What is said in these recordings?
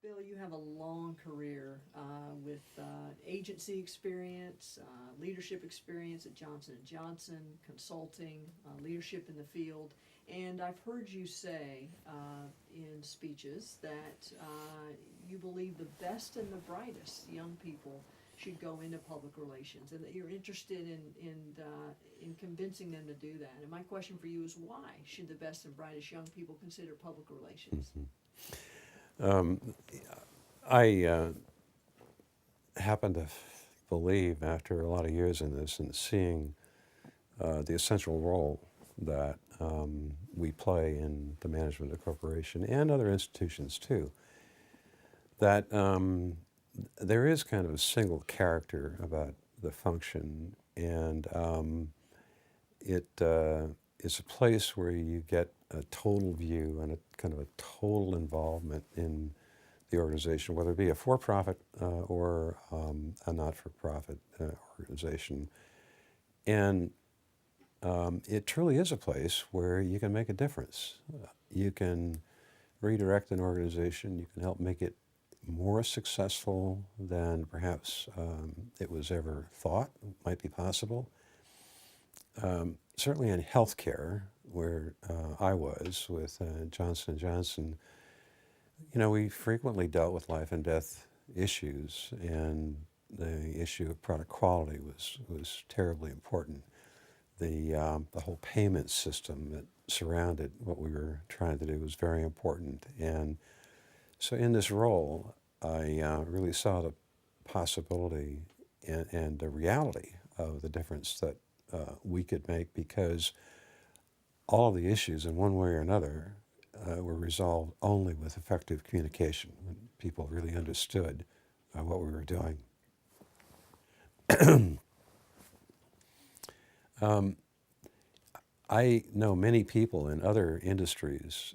Bill, you have a long career with agency experience, leadership experience at Johnson and Johnson, consulting, leadership in the field, and I've heard you say in speeches that you believe the best and the brightest young people should go into public relations, and that you're interested in convincing them to do that. And my question for you is, why should the best and brightest young people consider public relations? Um, I happen to believe, after a lot of years in this and seeing the essential role that we play in the management of a corporation and other institutions too, that there is kind of a single character about the function, and it is a place where you get a total view and a kind of a total involvement in the organization, whether it be a for-profit or a not-for-profit organization. And it truly is a place where you can make a difference. You can redirect an organization. You can help make it more successful than perhaps it was ever thought might be possible. Certainly in healthcare, where I was with Johnson & Johnson, we frequently dealt with life and death issues, and the issue of product quality was terribly important. The whole payment system that surrounded what we were trying to do was very important. And so in this role, I really saw the possibility and the reality of the difference that we could make, because all of the issues in one way or another were resolved only with effective communication, when people really understood what we were doing. I know many people in other industries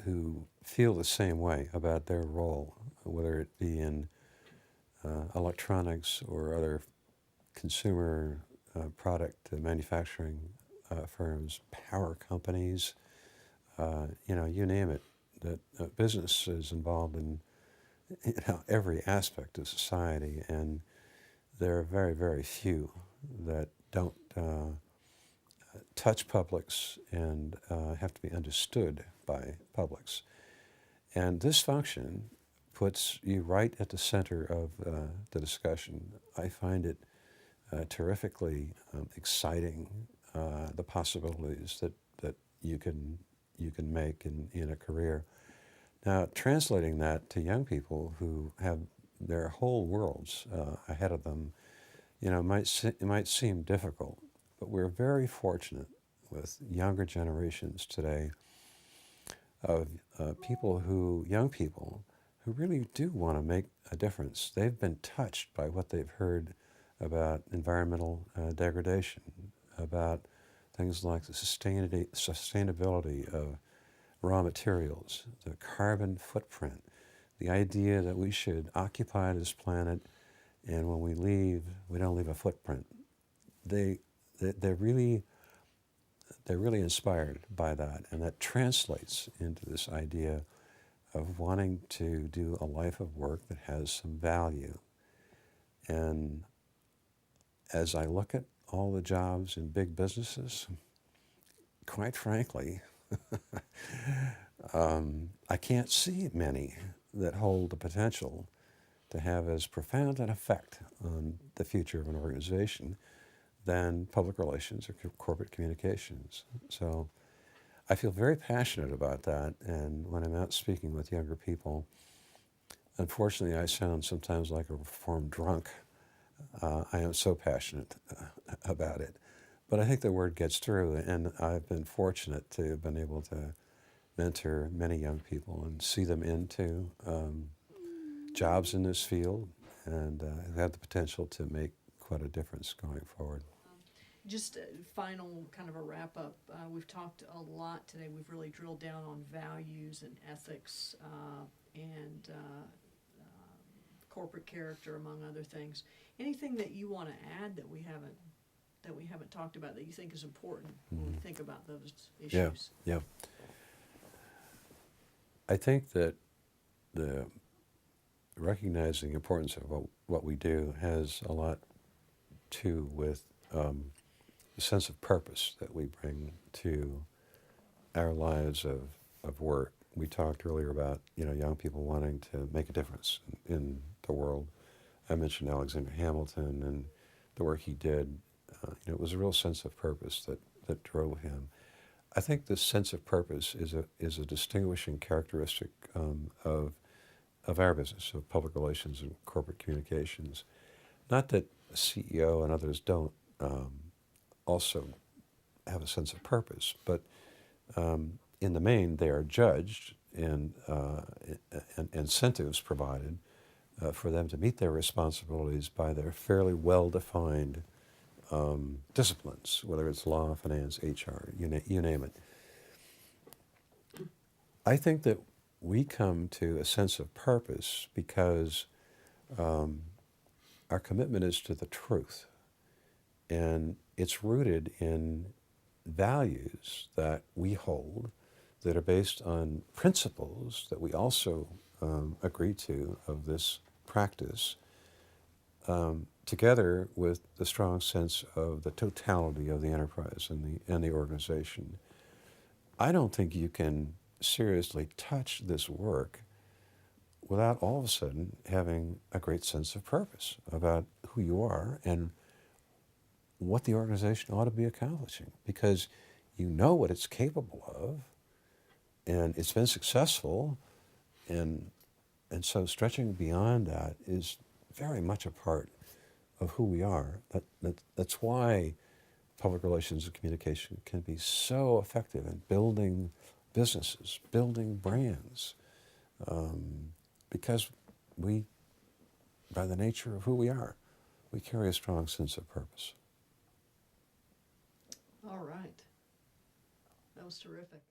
who feel the same way about their role, whether it be in electronics or other consumer product manufacturing firms, power companies, you name it. That business is involved in every aspect of society, and there are very, very few that don't touch publics and have to be understood by publics. And this function puts you right at the center of the discussion. I find it terrifically exciting, the possibilities that you can make in a career. Now, translating that to young people who have their whole worlds ahead of them, it might seem difficult, but we're very fortunate with younger generations today of young people who really do want to make a difference. They've been touched by what they've heard about environmental degradation, about things like the sustainability of raw materials, the carbon footprint, the idea that we should occupy this planet, and when we leave, we don't leave a footprint. They're really inspired by that, and that translates into this idea of wanting to do a life of work that has some value. And as I look at all the jobs in big businesses, quite frankly, I can't see many that hold the potential to have as profound an effect on the future of an organization than public relations or corporate communications. So I feel very passionate about that, and when I'm out speaking with younger people, unfortunately I sound sometimes like a reformed drunk. I am so passionate about it. But I think the word gets through, and I've been fortunate to have been able to mentor many young people and see them into jobs in this field, and have the potential to make quite a difference going forward. Just final kind of a wrap up. We've talked a lot today. We've really drilled down on values and ethics and corporate character, among other things. Anything that you want to add that we haven't talked about that you think is important when we think about those Yeah, issues? yeah. I think that the recognizing the importance of what we do has a lot to with the sense of purpose that we bring to our lives of work. We talked earlier about young people wanting to make a difference in the world. I mentioned Alexander Hamilton and the work he did. It was a real sense of purpose that drove him. I think this sense of purpose is a distinguishing characteristic of our business, of public relations and corporate communications. Not that a CEO and others don't also have a sense of purpose, but in the main, they are judged and incentives provided for them to meet their responsibilities by their fairly well-defined disciplines, whether it's law, finance, HR, you name it. I think that we come to a sense of purpose because our commitment is to the truth, and it's rooted in values that we hold that are based on principles that we also agree to of this practice, together with the strong sense of the totality of the enterprise and the organization. I don't think you can seriously touch this work without all of a sudden having a great sense of purpose about who you are and what the organization ought to be accomplishing, because you know what it's capable of, and it's been successful, and so stretching beyond that is very much a part of who we are. That's why public relations and communication can be so effective in building businesses, building brands, because we, by the nature of who we are, we carry a strong sense of purpose. All right. That was terrific.